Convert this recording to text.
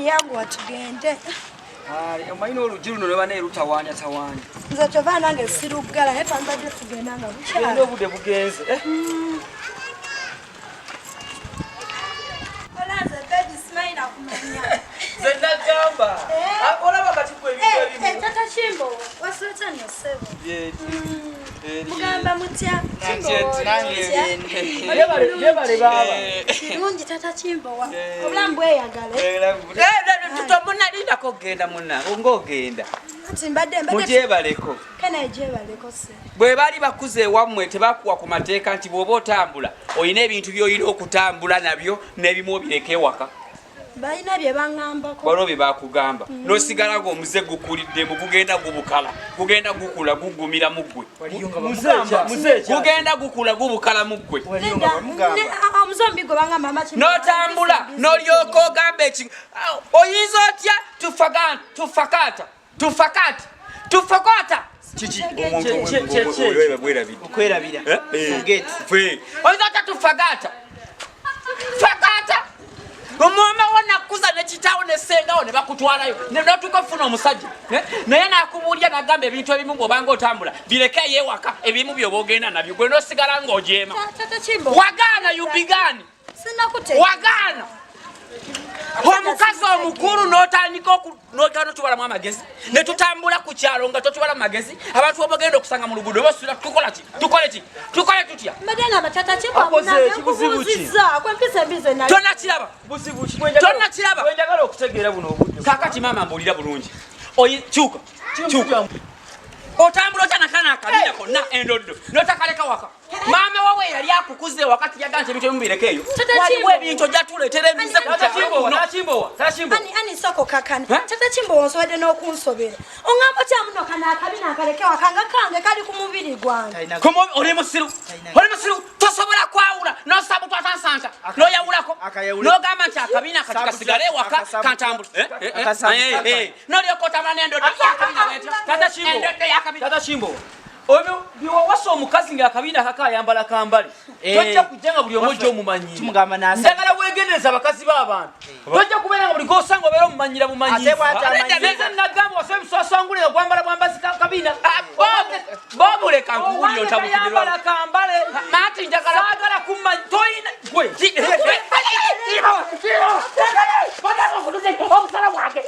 yangu atugende. Omanyi olugiru no leba nerutawaanya tawaanya. Nze tova nange sirugala naye twambadde tugenda nga bukyala. Genda obudde bugenze. Olaze beji simaina kumanya. Nze nagamba. Olaba kati gwe ebintu ebimu. Tata Kimbo, wasuleta nyo sebo. Mugamba mutya? Yebale baba. Kirungi Tata Kimbo wa. Obulamu bweyagale. Tutomuna linda kogenda munna. Ngogenda. Ati mbadde mujebaleko. Kana ejebaleko se. Bwe bali bakuze wamwe tebakuwa ku mateeka nti bw'oba otambula oyina ebintu by'oyina okutambula nabyo n'ebimu obireke waka. Balina bye bangambako. Balo bye bakugamba. N'osigala ng'omuze gukulidde mu gugenda gubukala. Gugenda gukula gugumira mu ggwe. Gugenda gukula gubukala mu ggwe. Omuzombi gwe bangamba mama Kimbo. N'otambula n'olyoka ogamba eki oyinza otya tufakata. Chichi omuntu bwerabira. Okwerabira. Forget. Oyinza otya tufakata. Omwama wana kuza ne kitawo ne sengawo ne bakutwalayo. Ne natuka funa omusajja. Naye nakubulya nagamba ebintu ebimu bw'obanga otambula. Bireke yewaka ebimu by'obogenda nabyo. Gwe n'osigala ng'ojeema. Tata Kimbo. Wagaana yubigani. Sinakutegeera. Wagaana. Omukazi omukulu n'otandika tubalamu amagezi. Ne tutambula ku kyalo nga totubala mu magezi. Abantu obagenda okusanga mu luguudo basula tukole tutya. Madana Tata Kimbo nakubuziza kwempisa embize nayo. Tonnakiraba. Tonnakiraba. Wenjagala okutegeera buno obudde. Kakati mama mbulira bulungi. Oyi chuka. Otambula otya nakana akabina konna endoddo. N'otakaleka waka. Maama wawe yali akukuze wakati yaganje ebintu ebimubirekeyo. Waliwo ebintu ojja tuleetera emize ku Kimbo. Ani soko kakana. Tata Kimbo onsobedde n'okunsobera. Ongamba kya muno kana akabina akaleke wakanga kange kali ku mubiri gwange. Komo oli musiru. Tosobola kwawula n'osaba twatasanta. N'oyawulako. N'ogamba nti akabina kati kasigale waka kantambula. N'olyokota n'endoddo yakabina wetya. Tata Kimbo. Ono biwawasa omukazi ng'akabina kakayambala kambale. Tojja kujjanga buli omojo omumanyi. Tumugamba nasa. Njagala weegendereza abakazi b'abantu. Tojja kubeera nga buli gosanga obeera omumanyira bumanyi. Nze nagamba wasebe biswaswangulira gwambala bwambazi kabina. Boobuleka nkuwulira otabukirwa. Yambala kambale. Maati njagala. Saagala kummanyi. Toyina. Gwe. Omusala bwange.